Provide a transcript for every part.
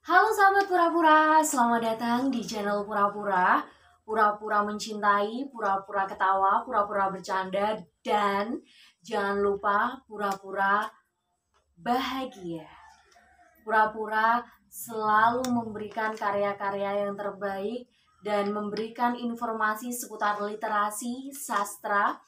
Halo sahabat Pura-Pura, selamat datang di channel Pura-Pura. Pura-pura mencintai, pura-pura ketawa, pura-pura bercanda, dan jangan lupa pura-pura bahagia. Pura-pura selalu memberikan karya-karya yang terbaik dan memberikan informasi seputar literasi, sastra,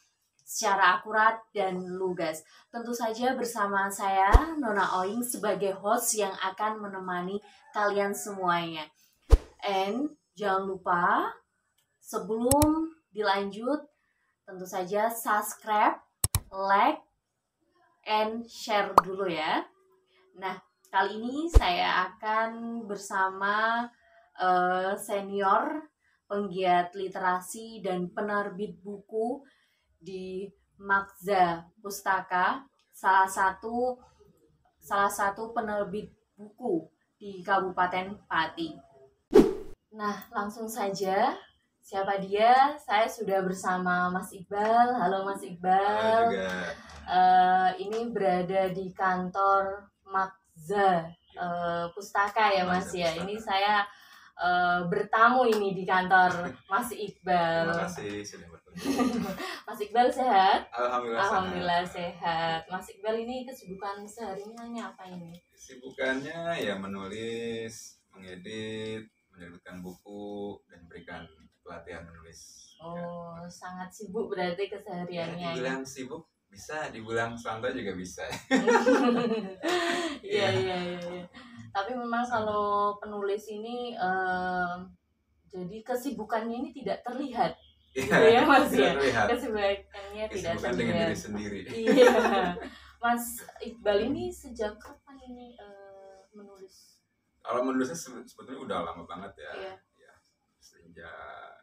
secara akurat dan lugas. Tentu saja bersama saya Nona Oing sebagai host yang akan menemani kalian semuanya. And jangan lupa sebelum dilanjut tentu saja subscribe, like, and share dulu ya. Nah, kali ini saya akan bersama senior penggiat literasi dan penerbit buku di Magza Pustaka, salah satu penerbit buku di Kabupaten Pati. Nah, langsung saja. Siapa dia? Saya sudah bersama Mas Iqbal. Halo Mas Iqbal. Halo juga. Ini berada di kantor Magza Pustaka ya Mas ya. Ini saya bertamu ini di kantor Mas Iqbal. Terima kasih sudah bertemu. Mas Iqbal sehat? Alhamdulillah sehat. Mas Iqbal ini kesibukan seharinya apa ini? Kesibukannya ya menulis, mengedit, menerbitkan buku, dan berikan pelatihan menulis. Oh, ya. Sangat sibuk berarti kesehariannya. Ya, dibilang sibuk bisa, dibilang santai juga bisa. Iya. Tapi memang kalau penulis ini jadi kesibukannya ini tidak terlihat. Gitu ya Mas ya. Kesibukannya tidak terlihat dengan diri sendiri. Iya. Mas Iqbal ini sejak kapan ini menulis? Kalau menulisnya sebetulnya udah lama banget ya. Iya. Ya, sejak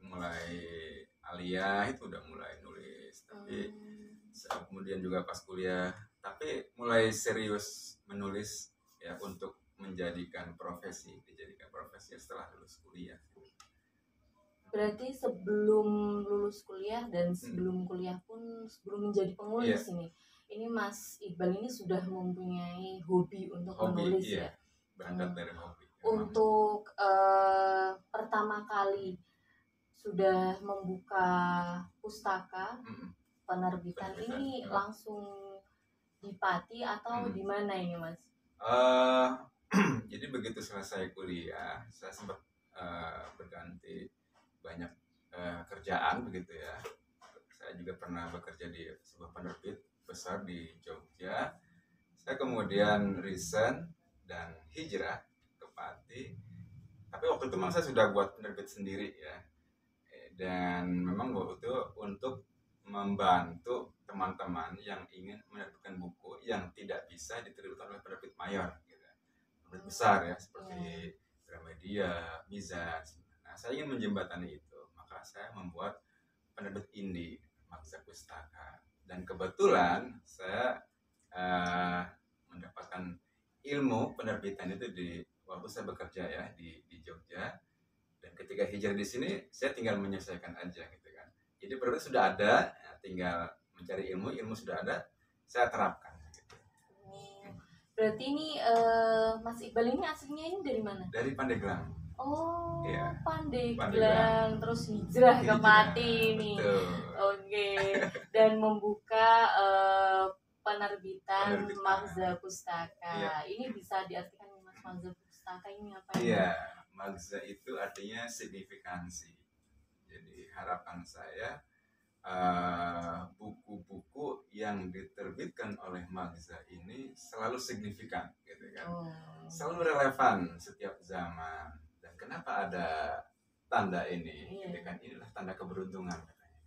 mulai aliyah itu udah mulai nulis, tapi kemudian juga pas kuliah, tapi mulai serius menulis ya untuk dijadikan profesi setelah lulus kuliah. Berarti sebelum lulus kuliah dan sebelum kuliah pun, sebelum menjadi penulis ini Mas Iqbal ini sudah mempunyai hobi untuk menulis ya? Berangkat dari hobi. Untuk pertama kali sudah membuka pustaka penerbitan ini langsung di Pati atau di mana ini Mas? Jadi begitu selesai kuliah, saya sempat berganti banyak kerjaan begitu ya. Saya juga pernah bekerja di sebuah penerbit besar di Jogja. Saya kemudian resign dan hijrah ke Pati. Tapi waktu itu memang saya sudah buat penerbit sendiri ya. Dan memang waktu itu untuk membantu teman-teman yang ingin menerbitkan buku yang tidak bisa diterbitkan oleh penerbit mayor gitu. Penerbit besar ya seperti Gramedia, Mizan. Nah, saya ingin menjembatani itu, maka saya membuat penerbit indie Magza Pustaka. Dan kebetulan saya mendapatkan ilmu penerbitan itu di waktu saya bekerja ya di Jogja. Dan ketika hijrah di sini, saya tinggal menyelesaikan aja gitu kan. Jadi berarti sudah ada, tinggal mencari ilmu sudah ada, saya terapkan. Gitu. Berarti ini Mas Iqbal ini aslinya ini dari mana? Dari Pandeglang. Oh, ya. Pandeglang, terus hijrah ke Pati nih. Oke. Dan membuka penerbitan Magza Pustaka. Ya. Ini bisa diartikan Mas Magza Pustaka ini apa ya? Iya, Magza itu artinya signifikansi. Jadi harapan saya buku-buku yang diterbitkan oleh Magza ini selalu signifikan gitu kan. Selalu relevan setiap zaman. Dan kenapa ada tanda ini? Gitu kan, inilah tanda keberuntungan katanya.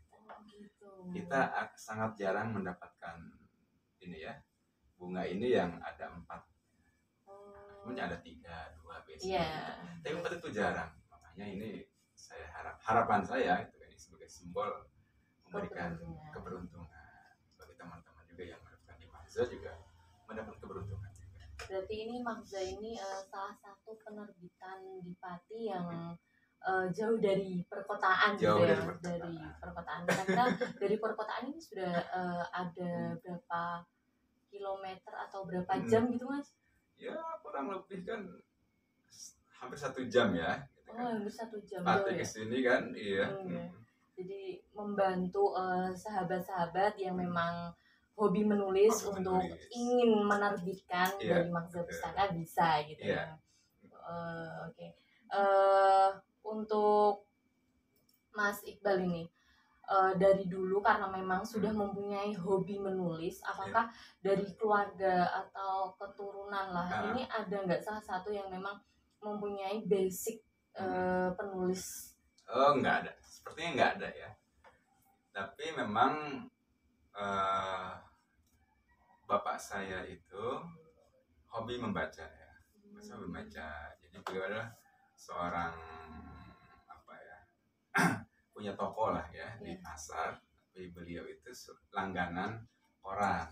Gitu. Kita sangat jarang mendapatkan ini ya, bunga ini yang ada 4. Sebenarnya ada 3, 2 biasanya. Tapi 4 itu jarang. Makanya ini saya harapan saya itu kan sebagai simbol memberikan keberuntungan bagi teman-teman juga yang mendapatkan di Magza juga mendapat keberuntungan juga. Berarti ini Magza ini salah satu penerbitan di Pati yang jauh dari perkotaan jauh dari perkotaan. Karena dari perkotaan ini sudah ada berapa kilometer atau berapa jam gitu Mas? Ya kurang lebih kan hampir 1 jam ya. Gitu Oh, kan. hampir 1 jam Pati ya. ke sini kan, iya. Jadi membantu sahabat-sahabat yang memang hobi menulis untuk ingin menerbitkan dari Magza Pustaka bisa gitu ya. Oke. Untuk Mas Iqbal ini dari dulu karena memang sudah mempunyai hobi menulis, apakah dari keluarga atau keturunan lah ini ada nggak salah satu yang memang mempunyai basic penulis? Oh, nggak ada, sepertinya nggak ada ya. Tapi memang bapak saya itu hobi membaca ya, masa membaca. Jadi beliau adalah seorang apa ya, punya toko lah ya di pasar. Tapi beliau itu langganan koran.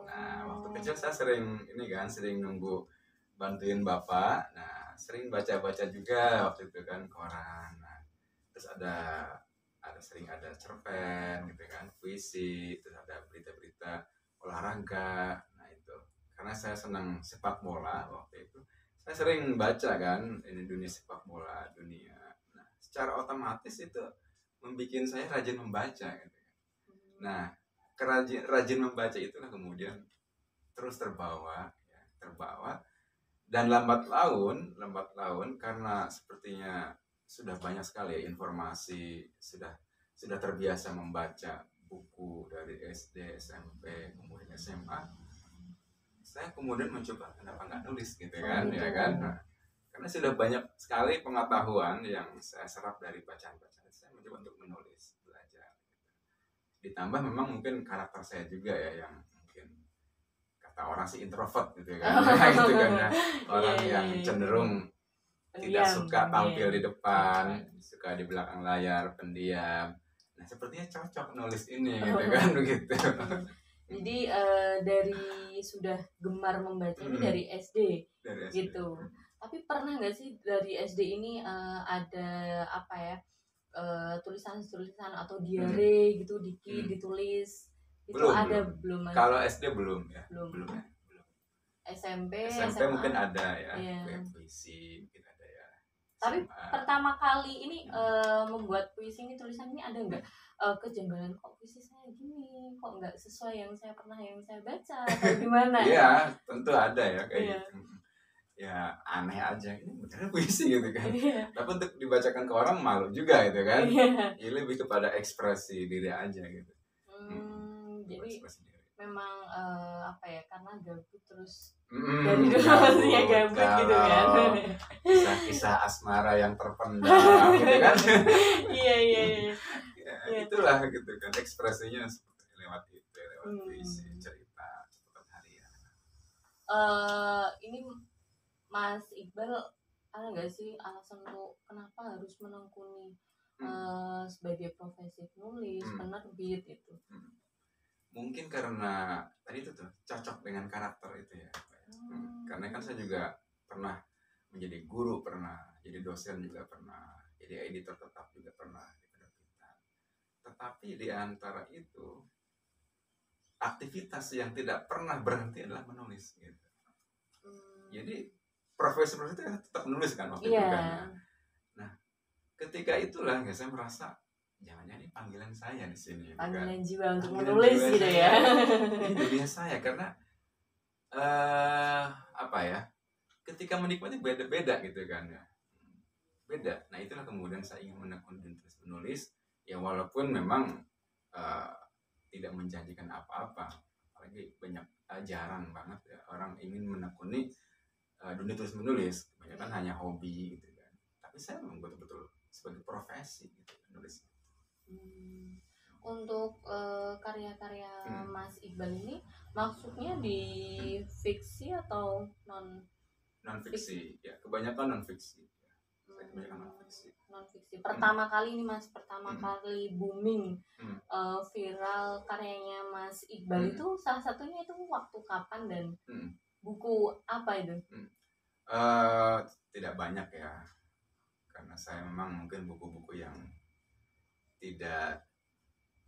Nah, waktu kecil saya sering nunggu bantuin bapak. Nah, sering baca-baca juga waktu itu kan koran. Nah, terus sering ada cerpen gitu kan, puisi, terus ada berita-berita olahraga. Nah, itu karena saya senang sepak bola waktu itu, saya sering baca kan ini dunia sepak bola dunia. Nah, secara otomatis itu membuat saya rajin membaca gitu. Nah, rajin membaca itulah kemudian terus terbawa dan lambat laun karena sepertinya sudah banyak sekali ya informasi, sudah terbiasa membaca buku dari SD, SMP, kemudian SMA. Saya kemudian mencoba kenapa nggak nulis gitu kan, ya kan? Nah, karena sudah banyak sekali pengetahuan yang saya serap dari bacaan-bacaan, saya mencoba untuk menulis, belajar. Ditambah memang mungkin karakter saya juga ya yang mungkin kata orang sih introvert gitu kan, gitu kan ya, orang yang cenderung tidak suka tampil di depan, suka di belakang layar, pendiam. Nah, sepertinya cocok nulis ini gitu kan, begitu. Jadi dari sudah gemar membaca ini dari SD gitu. Tapi pernah nggak sih dari SD ini ada apa ya, tulisan-tulisan atau diare gitu ditulis? Itu ada belum? Kalau SD belum ya. Belum ya. SMP SMA mungkin ada ya, puisi mungkin ada ya. Tapi pertama kali ini membuat puisi ini, tulisan ini ada nggak kejanggalan, kok puisi saya gini, kok nggak sesuai yang saya baca atau gimana? Iya, tentu ada ya kayak gitu. Ya aneh aja, ini beneran puisi gitu kan. Tapi untuk dibacakan ke orang malu juga gitu kan. Ini lebih kepada ekspresi diri aja gitu. Jadi memang apa ya, karena gabut terus dari dulu maksudnya gabut gitu kan. Kisah-kisah asmara yang terpendam gitu kan. Iya. Ya, itulah gitu kan, ekspresinya seperti lewat puisi, cerita, catatan harian. Ini Mas Iqbal ada nggak sih alasan tuh kenapa harus menekuni sebagai profesi penulis, penerbit itu? Mungkin karena tadi itu tuh cocok dengan karakter itu ya. Karena kan saya juga pernah menjadi guru, pernah jadi dosen juga pernah, jadi editor tetap juga pernah di penerbitan. Tetapi di antara itu aktivitas yang tidak pernah berhenti adalah menulis gitu. Jadi profesi itu tetap menulis kan waktu itu kan. Nah, ketika itulah ya saya merasa jangan-jangan ini panggilan saya di sini. Panggilan kan? Jiwa untuk menulis gitu ya. Ini dunia saya karena apa ya? Ketika menikmati beda-beda gitu kan ya. Beda. Nah, itulah kemudian saya ingin menekuni terus menulis ya, walaupun memang tidak menjanjikan apa-apa. Apalagi banyak jarang banget ya orang ingin menekuni dunia tulis menulis. Kebanyakan hanya hobi gitu kan. Tapi saya memang betul-betul sebagai profesi gitu menulis. Untuk karya-karya Mas Iqbal ini maksudnya di fiksi atau non fiksi? Ya, kebanyakan non fiksi. Kebanyakan non fiksi. Pertama kali ini Mas, kali booming viral karyanya Mas Iqbal itu salah satunya itu waktu kapan dan buku apa itu? Tidak banyak ya, karena saya memang mungkin buku-buku yang tidak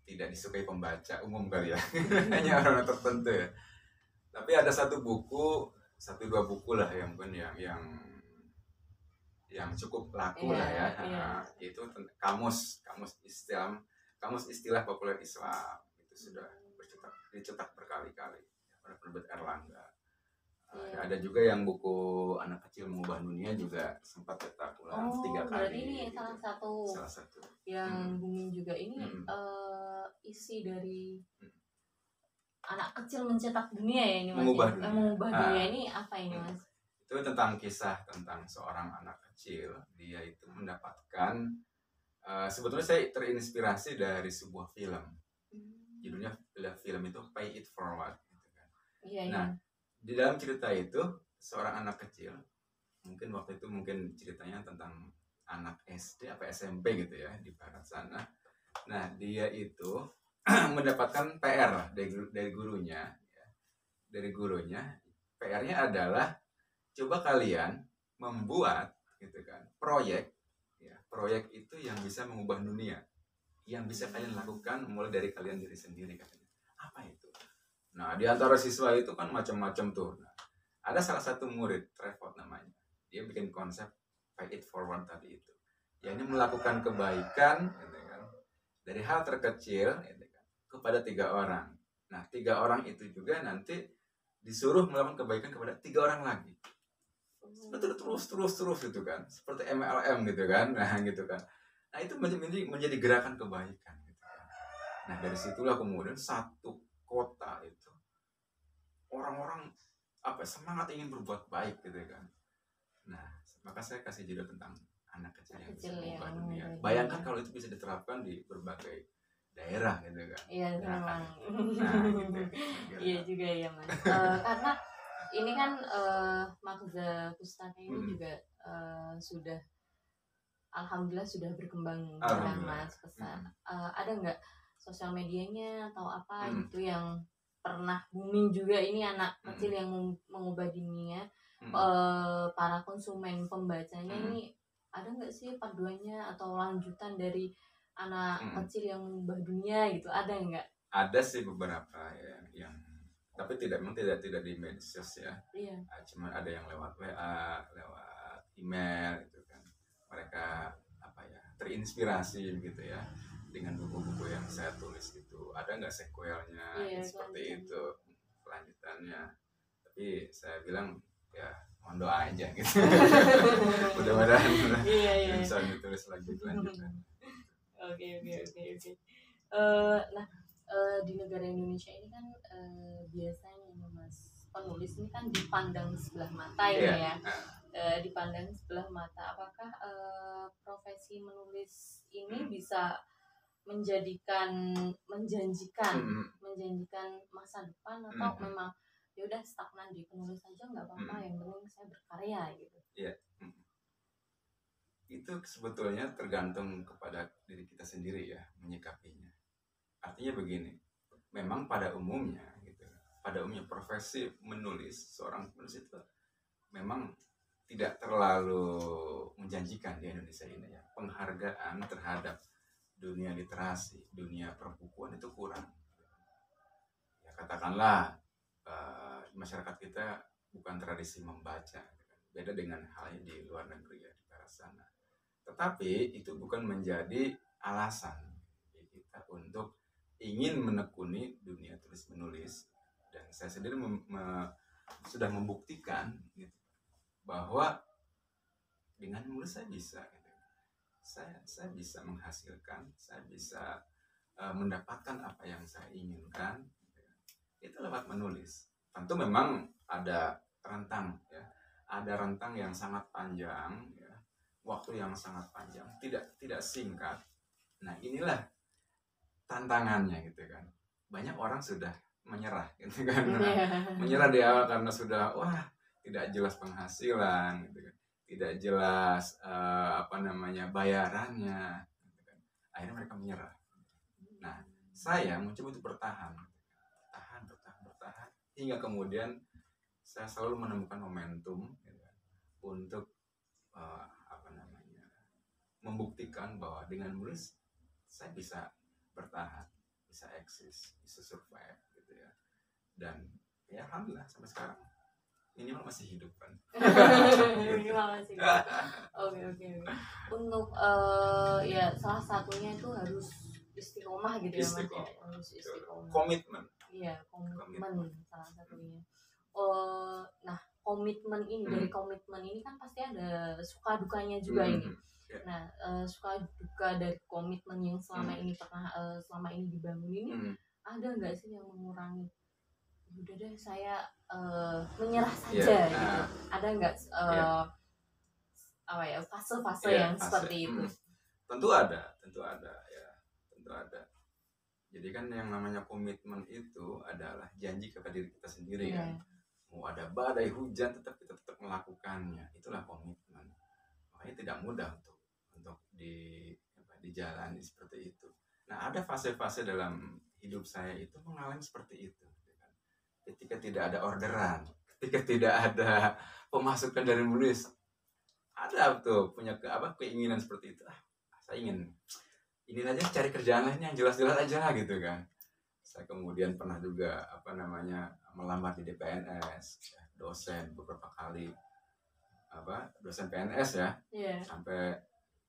disukai pembaca umum kali ya. Hanya orang tertentu ya. Tapi ada 1 buku, 1-2 buku lah yang mungkin yang yang cukup laku lah ya. Itu kamus istilah populer Islam itu sudah dicetak berkali-kali oleh penerbit Erlangga. Ada juga yang buku Anak Kecil Mengubah Dunia juga sempat cetak ulang 3 kali. Berarti ini gitu. salah satu yang booming juga ini. Isi dari anak kecil mencetak dunia ya ini Mas. Mengubah dunia ini apa ini Mas? Itu tentang kisah tentang seorang anak kecil. Dia itu mendapatkan sebetulnya saya terinspirasi dari sebuah film. Judulnya film itu Pay It Forward gitu kan. Nah, di dalam cerita itu seorang anak kecil, mungkin waktu itu ceritanya tentang anak SD apa SMP gitu ya di barat sana. Nah, dia itu mendapatkan PR dari gurunya ya. Dari gurunya PR-nya adalah coba kalian membuat gitu kan proyek itu yang bisa mengubah dunia, yang bisa kalian lakukan mulai dari kalian diri sendiri katanya. Apa itu? Nah, di antara siswa itu kan macam-macam tuh. Nah, ada salah satu murid, Trevor namanya. Dia bikin konsep Pay It Forward tadi itu. Ya, ini melakukan kebaikan gitu kan, dari hal terkecil gitu kan, kepada 3 orang. Nah, 3 orang itu juga nanti disuruh melakukan kebaikan kepada 3 orang lagi. Terus gitu kan. Seperti MLM gitu kan. Nah, gitu kan. Nah, itu menjadi gerakan kebaikan gitu kan. Nah, dari situlah kemudian satu kota itu orang-orang semangat ingin berbuat baik gitu kan. Nah, maka saya kasih judul tentang anak kecil yang bisa mengubah dunia. Bayangkan kalau itu bisa diterapkan di berbagai daerah gitu kan. Iya, memang. Gitu. Iya juga ya Mas. Karena ini kan Magza Pustaka ini juga sudah alhamdulillah sudah berkembang dengan Mas pesan. Ada nggak sosial medianya atau apa gitu yang pernah booming juga ini anak kecil yang mengubah dunia, para konsumen pembacanya ini ada nggak sih paduannya atau lanjutan dari anak kecil yang mengubah dunia gitu, ada nggak? Ada sih beberapa ya, yang tapi memang tidak di medsos ya. Iya. Cuma ada yang lewat WA, lewat email gitu kan. Mereka terinspirasi gitu ya dengan buku-buku yang saya tulis itu. Ada nggak sequelnya seperti itu kelanjutannya? Tapi saya bilang ya mohon doa aja gitu. Mudah-mudahan bisa ditulis lagi kelanjutan. Oke. Nah, di negara Indonesia ini kan biasanya Mas penulis ini kan dipandang sebelah mata ya. Dipandang sebelah mata. Apakah profesi menulis ini bisa menjanjikan masa depan atau memang ya udah stagnan di penulis aja nggak apa-apa, yang penting saya berkarya gitu? Iya. Itu sebetulnya tergantung kepada diri kita sendiri ya menyikapinya. Artinya begini, memang pada umumnya profesi menulis, seorang penulis itu memang tidak terlalu menjanjikan di Indonesia ini ya. Penghargaan terhadap dunia literasi, dunia perbukuan itu kurang. Ya katakanlah masyarakat kita bukan tradisi membaca, beda dengan halnya di luar negeri ya, di barat sana. Tetapi itu bukan menjadi alasan kita untuk ingin menekuni dunia tulis menulis. Dan saya sendiri sudah membuktikan gitu, bahwa dengan menulis saya bisa gitu. Saya bisa menghasilkan, saya bisa mendapatkan apa yang saya inginkan gitu. Itu lewat menulis. Tentu memang ada rentang ya, ada rentang yang sangat panjang ya, waktu yang sangat panjang, tidak singkat. Nah, inilah tantangannya gitu kan. Banyak orang sudah menyerah gitu kan. Menyerah di awal karena sudah tidak jelas penghasilan gitu kan. Tidak jelas bayarannya gitu kan. Akhirnya mereka menyerah. Nah, saya mencoba untuk bertahan hingga kemudian saya selalu menemukan momentum gitu kan, untuk membuktikan bahwa dengan menulis saya bisa bertahan, bisa eksis, bisa survive gitu ya. Dan ya alhamdulillah sampai sekarang. minimal masih hidup kan. Minimal masih hidup. Oke. Untuk ya salah satunya itu harus istiqomah gitu ya Mas ya. Harus istiqomah. Komitmen. Iya, komitmen salah satunya. Nah, komitmen ini dari komitmen ini kan pasti ada suka dukanya juga ini. Nah, suka duka dari komitmen yang selama ini selama ini dibangun ini ada nggak sih yang mengurangi? Udah deh saya menyerah saja gitu. Ada nggak apa ya fase-fase yang seperti itu? Tentu ada ya, tentu ada. Jadi kan yang namanya komitmen itu adalah janji kepada diri kita sendiri kan. Mau ada badai hujan tetap kita tetap melakukannya. Itulah komitmen. Makanya tidak mudah untuk dijalani seperti itu. Nah, ada fase-fase dalam hidup saya itu mengalami seperti itu. Ketika tidak ada orderan, ketika tidak ada pemasukan dari menulis, ada tuh punya keinginan seperti itu. Saya ingin ini aja cari kerjaan lain yang jelas-jelas aja gitu kan. Saya kemudian pernah juga melamar di DPNS, dosen beberapa kali dosen PNS ya. Sampai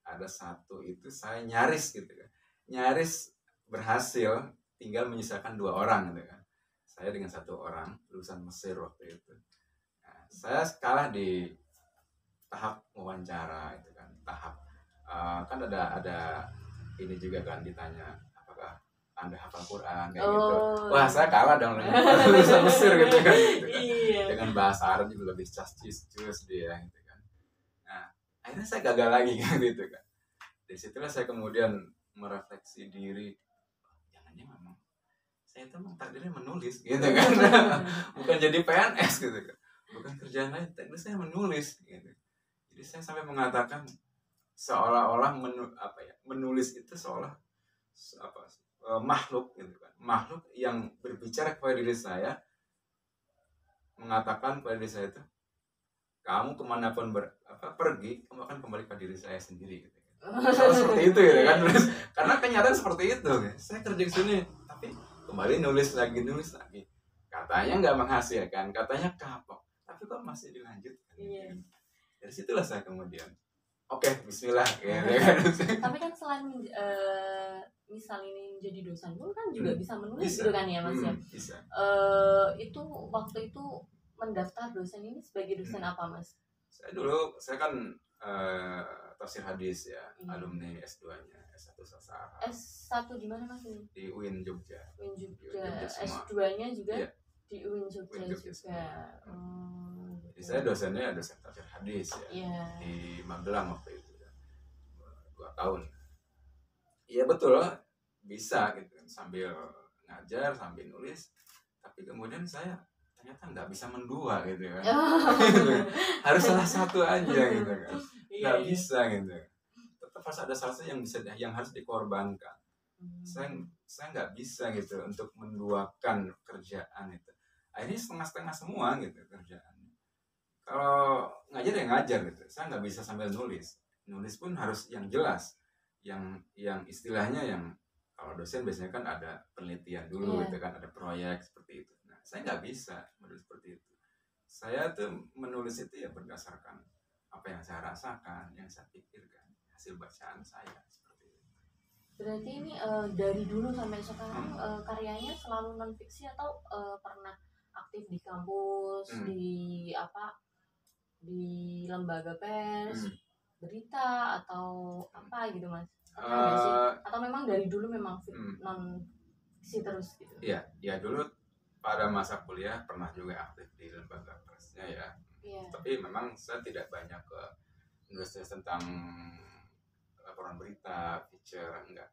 ada satu itu saya nyaris gitu kan. Nyaris berhasil, tinggal menyisakan 2 orang gitu kan. Saya dengan 1 orang lulusan Mesir waktu itu. Nah, saya kalah di tahap wawancara itu kan. Tahap kan ada ini juga kan ditanya apakah Anda hafal Quran kayak gitu. Wah, saya kalah dong lulusan Mesir gitu kan. Dengan bahasa Arab juga lebih cus dia gitu kan. Nah, akhirnya saya gagal lagi kan gitu kan. Dari situlah saya kemudian merefleksi diri, jangan-jangan memang saya itu takdirnya menulis gitu kan. Bukan jadi PNS gitu kan. Bukan kerjaan lain, takdir saya menulis gitu. Jadi saya sampai mengatakan seolah-olah menulis itu seolah makhluk gitu kan. Makhluk yang berbicara kepada diri saya, mengatakan pada diri saya itu, kamu kemanapun pergi, kamu akan kembali ke diri saya sendiri gitu. Seperti itu gitu kan. Karena kenyataan seperti itu. Saya kerja di sini tapi kembali nulis lagi. Katanya nggak menghasilkan, katanya kapok, tapi kok masih dilanjutkan. Dari situlah saya kemudian bismillah ya. Tapi kan selain misal ini menjadi dosen pun kan juga bisa menulis gitu kan ya Mas ya. Bisa. Itu waktu itu mendaftar dosen ini sebagai dosen apa Mas? Saya kan tafsir hadis ya, alumni S2-nya, S1 sastra. S1 di mana Mas ini? Di UIN Jogja. S2-nya juga di UIN Jogja juga. Jadi saya dosennya dosen tafsir hadis ya. Di Magelang waktu itu 2 tahun. Iya betul, bisa gitu sambil ngajar sambil nulis. Tapi kemudian saya ternyata nggak bisa mendua gitu kan. Harus salah satu aja gitu kan. Nggak bisa gitu. Tetap harus ada salah satu yang harus dikorbankan. Saya nggak bisa gitu untuk menduakan kerjaan itu. Akhirnya setengah-setengah semua gitu kerjaan. Kalau ngajar ya ngajar gitu. Saya nggak bisa sambil nulis. Nulis pun harus yang jelas, yang istilahnya yang kalau dosen biasanya kan ada penelitian dulu gitu kan, ada proyek seperti itu. Nah, saya nggak bisa menulis seperti itu. Saya tuh menulis itu ya berdasarkan apa yang saya rasakan, yang saya pikirkan, hasil bacaan saya seperti itu. Berarti ini dari dulu sampai sekarang karyanya selalu non fiksi atau pernah aktif di kampus, di lembaga pers, berita atau apa gitu Mas? Atau memang dari dulu memang non fiksi terus gitu? Iya dulu pada masa kuliah pernah juga aktif di lembaga persnya ya. Tapi memang saya tidak banyak ke nulis tentang laporan berita, feature, enggak.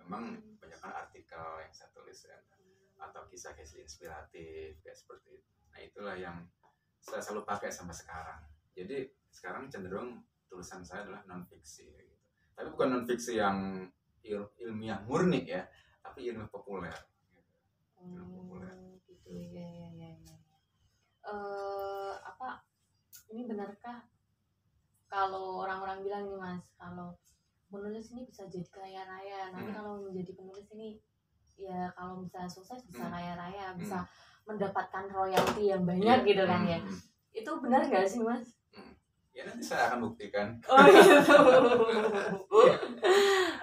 Memang banyakkan artikel yang saya tulis ya, atau kisah-kisah inspiratif kayak seperti itu. Nah itulah yang saya selalu pakai sampai sekarang. Jadi sekarang cenderung tulisan saya adalah non fiksi gitu. Tapi bukan non fiksi yang ilmiah murni ya, tapi ilmu populer. Ilmu populer. Gitu ya. Ini benarkah kalau orang-orang bilang nih Mas, kalau menulis ini bisa jadi kaya raya, nanti kalau menjadi penulis ini ya kalau bisa sukses bisa kaya raya, bisa mendapatkan royalti yang banyak gitu kan ya. itu benar nggak sih Mas? Ya nanti saya akan buktikan. Oh gitu.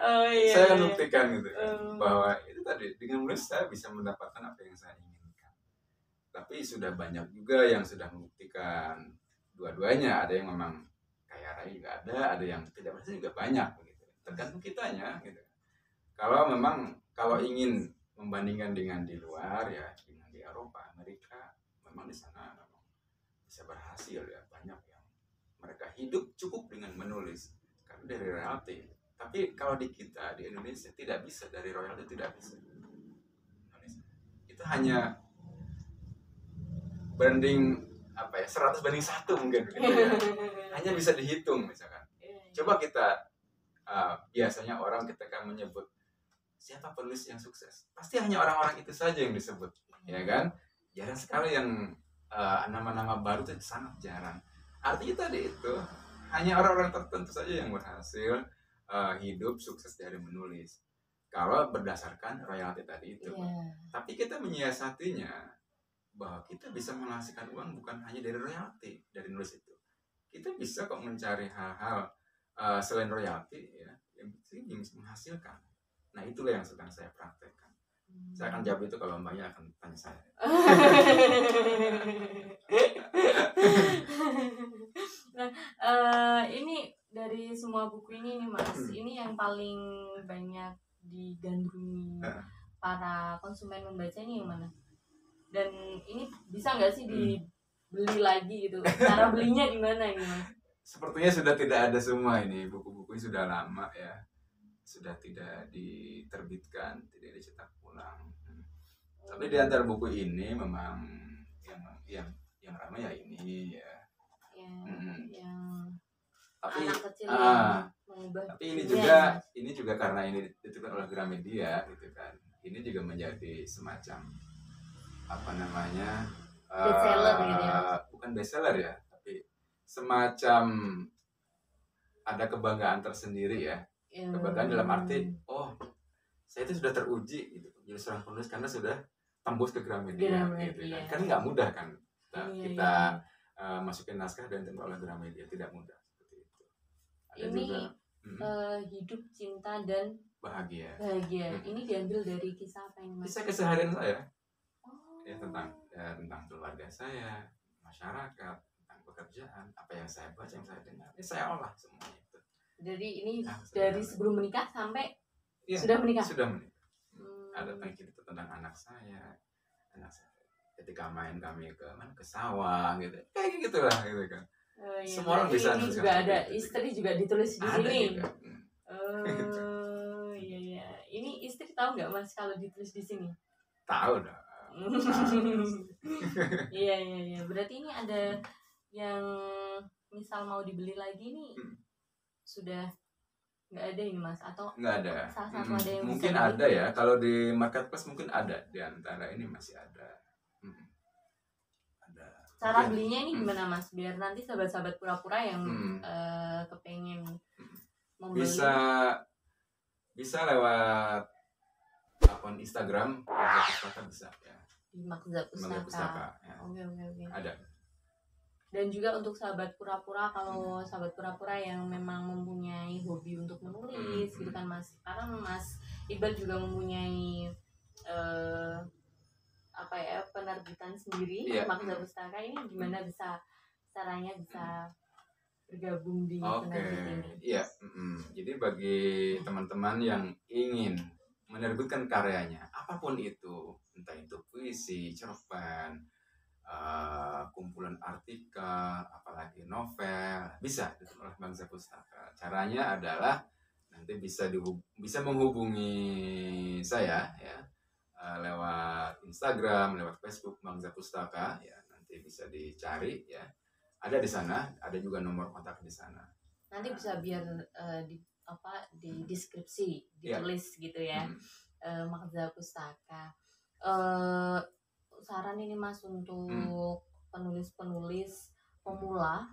Oh iya. Saya akan buktikan gitu kan, bahwa itu tadi dengan menulis saya bisa mendapatkan apa yang saya inginkan. Tapi sudah banyak juga yang sudah membuktikan dua-duanya. Ada yang memang kaya raya juga ada yang tidak berhasil juga banyak begitu. Tergantung kitanya gitu. Kalau ingin membandingkan dengan di luar ya, dengan di Eropa, Amerika, memang di sana memang bisa berhasil ya, banyak yang mereka hidup cukup dengan menulis karena dari royalti. Tapi kalau di kita di Indonesia tidak bisa, dari royalti tidak bisa. Itu hanya banding 100 banding 1 mungkin gitu ya. Hanya bisa dihitung misalkan. Coba kita biasanya orang ketika menyebut siapa penulis yang sukses, pasti hanya orang-orang itu saja yang disebut, ya kan? Jarang sekali yang nama-nama baru itu sangat jarang. Artinya tadi itu hanya orang-orang tertentu saja yang berhasil hidup sukses dari menulis. Kalau berdasarkan royalti tadi itu, tapi kita menyiasatinya bahwa kita bisa menghasilkan uang bukan hanya dari royalti dari nulis itu. Kita bisa kok mencari hal-hal selain royalti ya, yang bisa menghasilkan. Nah itulah yang sedang saya praktekkan. Saya akan jawab itu kalau mbaknya akan tanya saya. Nah, ini dari semua buku ini nih Mas, ini yang paling banyak digandrungi para konsumen membaca ini yang mana? Dan ini bisa nggak sih dibeli lagi gitu? Cara belinya di mana ini Mas? Sepertinya sudah tidak ada semua ini, buku-buku sudah lama ya, sudah tidak diterbitkan, tidak dicetak ulang. Tapi di antara buku ini memang yang ramai ya ini ya. Yang tapi anak kecil tapi ini juga karena ini diterbitkan oleh Gramedia gitu kan. Ini juga menjadi semacam bestseller gitu ya. Bukan bestseller ya, tapi semacam ada kebanggaan tersendiri ya. Kebanggaan dalam arti saya itu sudah teruji gitu jadi seorang penulis karena sudah tembus ke Gramedia gitu kan. Kan nggak mudah kan kita masukin naskah dan diterima oleh Gramedia, tidak mudah seperti itu. Ada ini juga hidup, cinta dan bahagia. Ini diambil dari kisah apa ini Mas? Kisah keseharian saya. Ya tentang keluarga saya, masyarakat, tentang pekerjaan, apa yang saya baca, yang saya dengar, saya olah semuanya itu. Jadi ini dari sebelum menikah sampai sudah menikah. Ada cerita tentang anak saya ketika main kami ke sawah gitu, kayak gitulah gitu kan. Semua orang bisa. Ini juga ada istri juga ditulis di sini. Juga. Iya. Ini istri tahu nggak Mas kalau ditulis di sini? Tahu dong. Iya. Berarti ini ada yang misal mau dibeli lagi nih sudah nggak ada ini Mas, atau nggak ada? Salah satu ada yang mungkin ada ya, kalau di marketplace mungkin ada, di antara ini masih ada. Ada. Cara belinya ini gimana Mas? Biar nanti sahabat-sahabat pura-pura yang kepengen membeli. Bisa lewat akun Instagram Makhza Pustaka bisa ya. Di Makhza Pustaka. Ya. Oke. Ada. Dan juga untuk sahabat pura-pura, kalau sahabat pura-pura yang memang mempunyai hobi untuk menulis gitu kan Mas. Sekarang Mas Iqbal juga mempunyai penerbitan sendiri, Makhza Pustaka. Ini gimana caranya bisa bergabung di penerbit ini? Iya. Jadi bagi teman-teman yang ingin menerbitkan karyanya, apapun itu, entah itu puisi, cerpen, kumpulan artikel, apalagi novel, bisa ditulis oleh Makhza Pustaka. Caranya adalah nanti bisa menghubungi saya ya, lewat Instagram, lewat Facebook Makhza Pustaka ya, nanti bisa dicari ya. Ada di sana, ada juga nomor kontak di sana. Nanti bisa biar di deskripsi ditulis gitu ya. Makhza Pustaka. Saran ini Mas untuk penulis-penulis pemula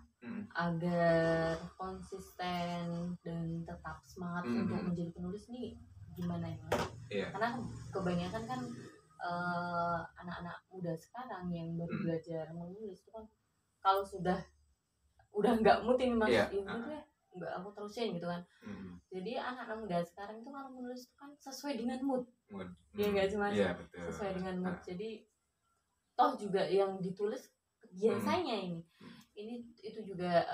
agar konsisten dan tetap semangat untuk menjadi penulis nih gimana ya Mas? Karena kebanyakan kan anak-anak muda sekarang yang baru belajar menulis itu kan kalau sudah udah nggak mood ini Mas, Iya, ya udah deh, nggak aku terusin gitu kan. Jadi anak-anak muda sekarang itu kalau menulis itu kan sesuai dengan mood. Ya nggak sih Mas? Iya, betul. Sesuai dengan mood. Jadi toh juga yang ditulis biasanya ini itu juga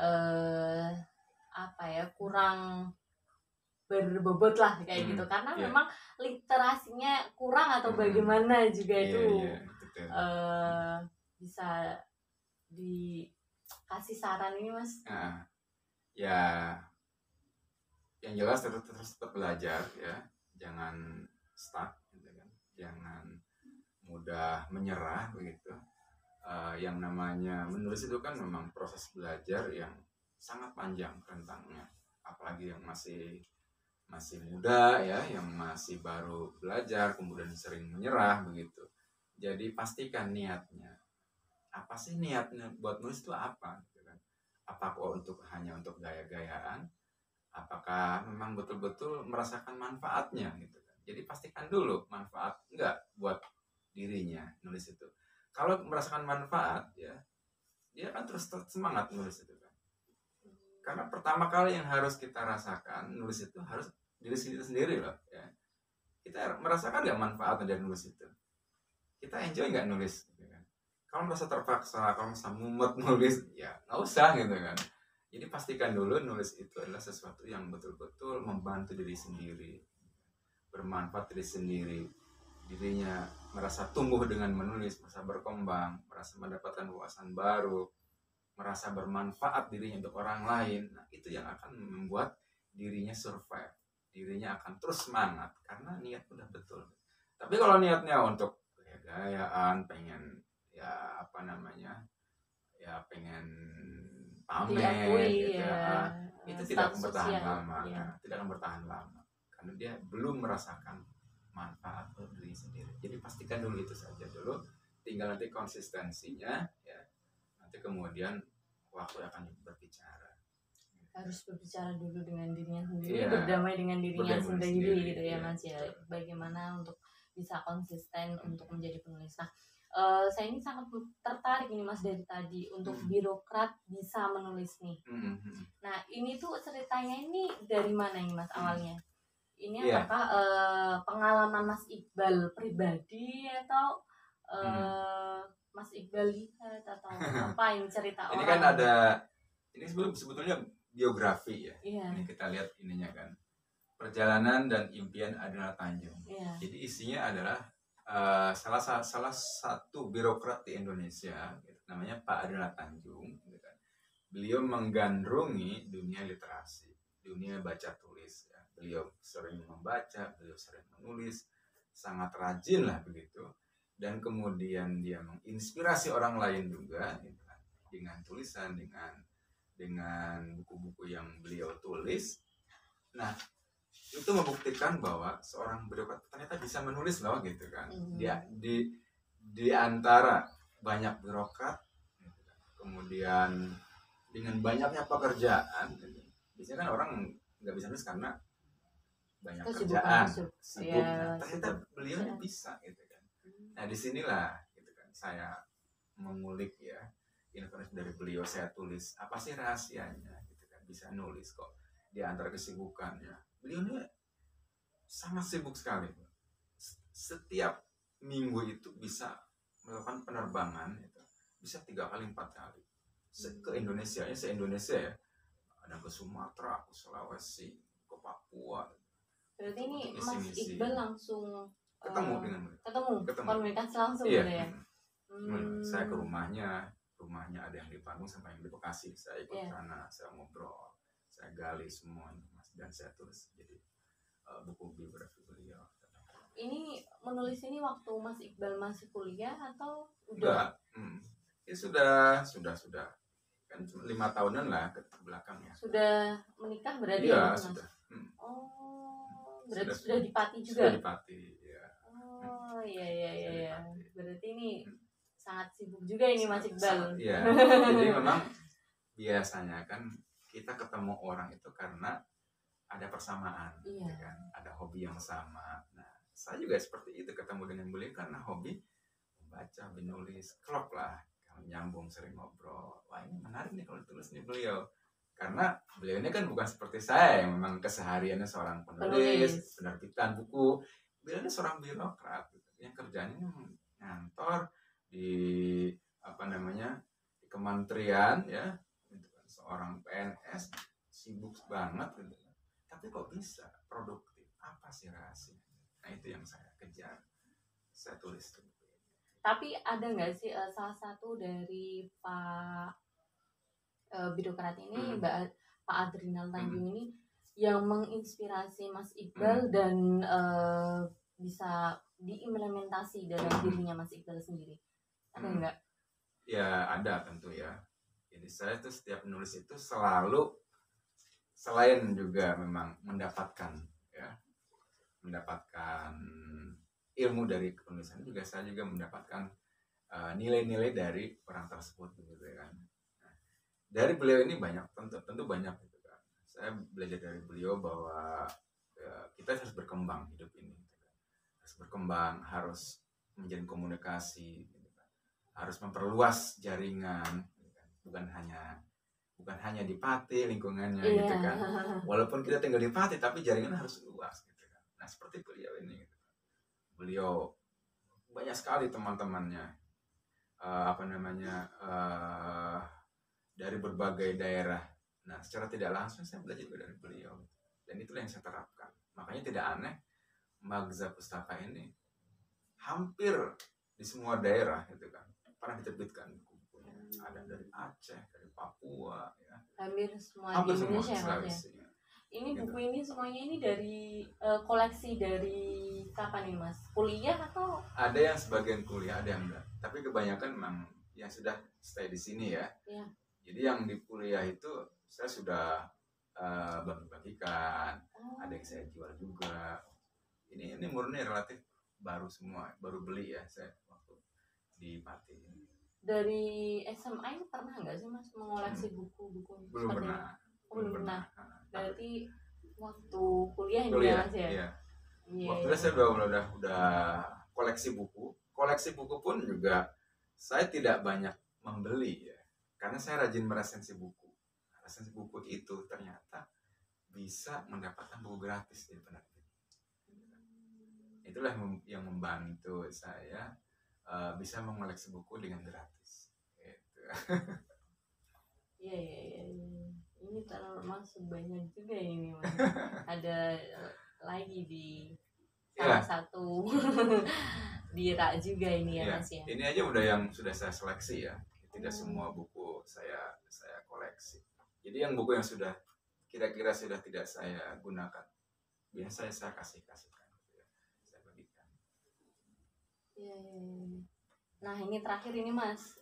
apa ya, kurang berbobot lah kayak gitu, karena memang literasinya kurang atau bagaimana juga itu bisa dikasih saran ini Mas. Ya yang jelas tetap belajar ya, jangan stuck gitu kan, jangan mudah menyerah begitu. Yang namanya menulis itu kan memang proses belajar yang sangat panjang rentangnya, apalagi yang masih muda ya, yang masih baru belajar kemudian sering menyerah begitu. Jadi pastikan niatnya apa sih, niatnya buat nulis itu apa gitu kan. Apakah hanya untuk gaya-gayaan, apakah memang betul-betul merasakan manfaatnya gitu kan. Jadi pastikan dulu manfaat enggak buat dirinya nulis itu. Kalau merasakan manfaat ya, dia akan terus semangat nulis itu kan. Karena pertama kali yang harus kita rasakan nulis itu harus diri sendiri loh ya. Kita merasakan nggak manfaat dari nulis itu? Kita enjoy nggak nulis gitu kan? Kalau merasa terpaksa, kalau merasa mumet nulis, ya nggak usah gitu kan. Jadi pastikan dulu nulis itu adalah sesuatu yang betul-betul membantu diri sendiri, bermanfaat diri sendiri, dirinya merasa tumbuh dengan menulis, merasa berkembang, merasa mendapatkan wawasan baru, merasa bermanfaat dirinya untuk orang lain. Nah, itu yang akan membuat dirinya survive, dirinya akan terus semangat karena niat udah betul. Tapi kalau niatnya untuk gaya-gayaan, pengen ya apa namanya, ya pengen pamer gitu ya, itu tidak akan bertahan lama ya. Tidak akan bertahan lama karena dia belum merasakan manfaat untuk diri sendiri. Jadi pastikan dulu itu saja dulu, tinggal nanti konsistensinya ya, nanti kemudian waktu akan berbicara. Harus berbicara dulu dengan dirinya sendiri, berdamai dengan dirinya sendiri gitu ya Mas ya. Bagaimana untuk bisa konsisten untuk menjadi penulis. Nah, saya ini sangat tertarik ini Mas dari tadi untuk birokrat bisa menulis nih. Nah, ini tuh ceritanya ini dari mana ini Mas awalnya? Ini apakah pengalaman Mas Iqbal pribadi atau Mas Iqbal lihat atau apa ini cerita ini orang? Ini kan ada, ini sebetulnya biografi ya. Ini kita lihat ininya kan. Perjalanan dan impian Adela Tanjung. Jadi isinya adalah salah satu birokrat di Indonesia gitu, namanya Pak Adela Tanjung gitu kan. Beliau menggandrungi dunia literasi, dunia baca tulis ya. Beliau sering membaca, beliau sering menulis, sangat rajin lah begitu. Dan kemudian dia menginspirasi orang lain juga gitu kan, dengan tulisan, dengan buku-buku yang beliau tulis. Nah, itu membuktikan bahwa seorang birokrat ternyata bisa menulis loh gitu kan. Dia di antara banyak birokrat gitu kan. Kemudian dengan banyaknya pekerjaan gitu. Biasanya kan orang nggak bisa nulis karena banyak kerjaan, sibuk. Ya, ternyata beliau bisa gitu kan. Nah, disinilah gitu kan saya mengulik ya informasi dari beliau. Saya tulis apa sih rahasianya gitu kan, bisa nulis kok di antara kesibukannya. Beliau ini sangat sibuk sekali. Setiap minggu itu bisa melakukan penerbangan itu bisa 3 kali 4 kali ke Indonesia ya, se-Indonesia ya. Ada ke Sumatera, ke Sulawesi, ke Papua. Berarti ini Mas Iqbal langsung ketemu dengan komunikasi langsung gitu ya. Saya ke rumahnya ada yang di Bandung sama yang di Bekasi. Saya ikut sana, saya ngobrol, saya gali semuanya Mas, dan saya tulis jadi buku biografi beliau. Ini menulis ini waktu Mas Iqbal masih kuliah atau udah? Ya sudah kan 5 tahunan lah ke belakang ya. Sudah menikah berarti ya Mas? Sudah. Berarti sudah di Pati juga? Sudah di Pati ya. Iya. Berarti ini sangat sibuk juga ini Mas Iqbal. Iya. Jadi memang biasanya kan kita ketemu orang itu karena ada persamaan, gitu kan? Ada hobi yang sama. Nah, saya juga seperti itu, ketemu dengan beliau karena hobi membaca, menulis, klop lah. nyambung, sering ngobrol. Wah ini menarik nih kalau tulis nih beliau. Karena beliau ini kan bukan seperti saya yang memang kesehariannya seorang penulis, penerbitan buku. Beliau ini seorang birokrat gitu, yang kerjanya ngantor di di kementerian ya, gitu kan, seorang PNS sibuk banget gitu. Tapi kok bisa produktif? Apa sih rahasianya? Nah itu yang saya kejar, saya tulis tuh. Tapi ada nggak sih salah satu dari Pak birokrat ini, Pak Adrinal Tanjung ini yang menginspirasi Mas Iqbal dan bisa diimplementasi dalam dirinya Mas Iqbal sendiri? Ada nggak? Ya ada tentu ya. Jadi saya tuh setiap menulis itu selalu, selain juga memang mendapatkan ilmu dari penulisan, juga saya juga mendapatkan nilai-nilai dari orang tersebut gitu kan. Nah, dari beliau ini banyak, tentu banyak gitu kan. Saya belajar dari beliau bahwa kita harus berkembang hidup ini gitu kan. Harus berkembang, harus menjalin komunikasi gitu kan. Harus memperluas jaringan gitu kan. bukan hanya di Pati lingkungannya gitu kan. Walaupun kita tinggal di Pati tapi jaringan harus luas gitu kan. Nah seperti beliau ini gitu. Beliau banyak sekali teman-temannya, dari berbagai daerah. Nah secara tidak langsung saya belajar dari beliau, dan itulah yang saya terapkan. Makanya tidak aneh Magza Pustaka ini hampir di semua daerah gitu kan pernah diterbitkan bukunya. Ada dari Aceh, dari Papua ya. Hampir semua di Indonesia ya. Ini gitu. Buku ini semuanya ini dari koleksi dari kapan nih Mas? Kuliah atau? Ada yang sebagian kuliah, ada yang enggak. Tapi kebanyakan memang yang sudah stay di sini ya. Jadi yang di kuliah itu saya sudah bagi-bagikan. Ada yang saya jual juga. Ini murni relatif baru semua, baru beli ya saya waktu di Pati. Dari SMA pernah nggak sih Mas mengoleksi buku-buku? Belum pernah. Belum pernah. Berarti waktu kuliah ini ya Mas ya? Iya. Waktu itu saya udah koleksi buku. Koleksi buku pun juga saya tidak banyak membeli ya. Karena saya rajin meresensi buku. Resensi buku itu ternyata bisa mendapatkan buku gratis dari penerbit. Itulah yang membantu saya bisa mengoleksi buku dengan gratis. Gitu. Iya. Ini termasuk banyak juga ini Mas. Ada lagi di salah satu di rak juga ini ya Mas ya. Ini aja udah yang sudah saya seleksi ya. Tidak semua buku saya koleksi. Jadi yang buku yang sudah kira-kira sudah tidak saya gunakan, biasanya saya kasihkan, saya bagikan. Iya. Nah ini terakhir ini Mas,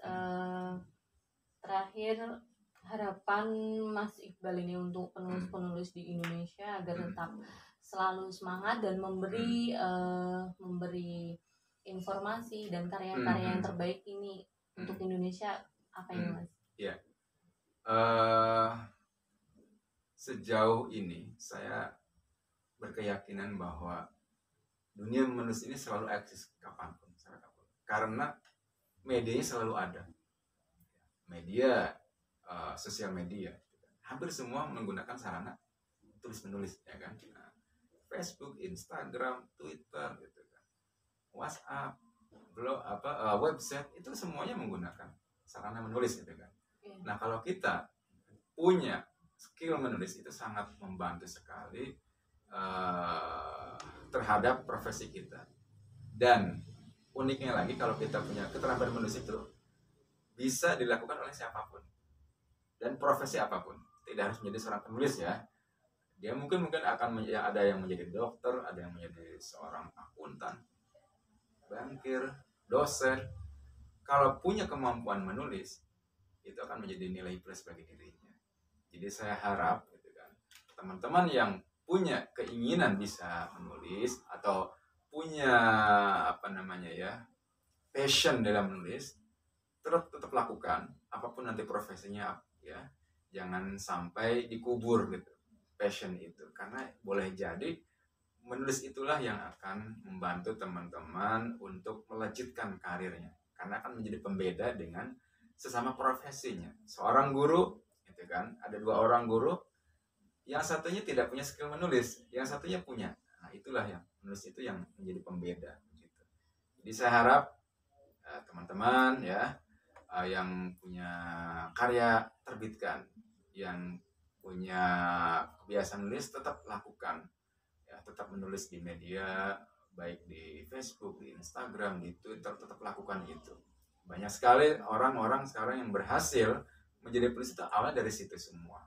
terakhir harapan Mas Iqbal ini untuk penulis-penulis di Indonesia agar tetap selalu semangat dan memberi informasi dan karya-karya yang terbaik ini untuk Indonesia, apa ini Mas? Iya. Sejauh ini saya berkeyakinan bahwa dunia menulis ini selalu eksis kapanpun, karena medianya selalu ada. Media, sosial media, hampir semua menggunakan sarana tulis menulis ya kan. Facebook, Instagram, Twitter gitu kan, WhatsApp, blog, website, itu semuanya menggunakan sarana menulis gitu kan. Nah kalau kita punya skill menulis itu sangat membantu sekali terhadap profesi kita. Dan uniknya lagi kalau kita punya keterampilan menulis itu bisa dilakukan oleh siapapun dan profesi apapun. Tidak harus menjadi seorang penulis ya. Dia mungkin akan ada yang menjadi dokter, ada yang menjadi seorang akuntan, bankir, dosen. Kalau punya kemampuan menulis, itu akan menjadi nilai plus bagi dirinya. Jadi saya harap gitu kan, teman-teman yang punya keinginan bisa menulis atau punya passion dalam menulis, tetap lakukan apapun nanti profesinya ya. Jangan sampai dikubur gitu passion itu, karena boleh jadi menulis itulah yang akan membantu teman-teman untuk melejitkan karirnya, karena akan menjadi pembeda dengan sesama profesinya. Seorang guru, gitu kan, ada 2 orang guru, yang satunya tidak punya skill menulis, yang satunya punya. Nah, itulah yang menulis itu yang menjadi pembeda. Gitu. Jadi saya harap teman-teman ya yang punya karya terbitkan, yang punya kebiasaan menulis tetap lakukan, ya tetap menulis di media, baik di Facebook, di Instagram, di Twitter, tetap lakukan itu. Banyak sekali orang-orang sekarang yang berhasil menjadi penulis itu awalnya dari situ semua.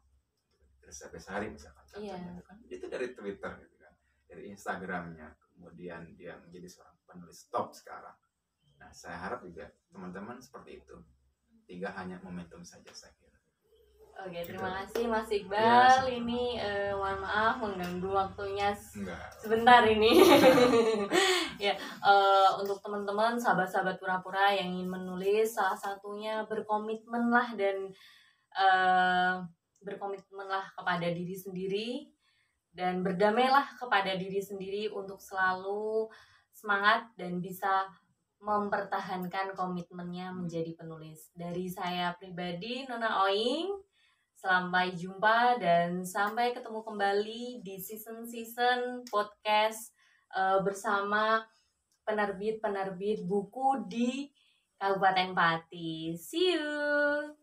Terus Besari misalkan contohnya itu kan, itu dari Twitter gitu kan, dari Instagramnya, kemudian dia menjadi seorang penulis top sekarang. Nah, saya harap juga teman-teman seperti itu. Tinggal hanya momentum saja saya kira. Oke, terima kasih Mas Iqbal. Ya, ini mohon maaf mengganggu waktunya sebentar ini. Ya, untuk teman-teman sahabat-sahabat Pura-Pura yang ingin menulis, salah satunya berkomitmenlah dan berkomitmenlah kepada diri sendiri dan berdamailah kepada diri sendiri untuk selalu semangat dan bisa mempertahankan komitmennya menjadi penulis. Dari saya pribadi, Nona Oing, sampai jumpa dan sampai ketemu kembali di season-season podcast bersama penerbit-penerbit buku di Kabupaten Pati. See you!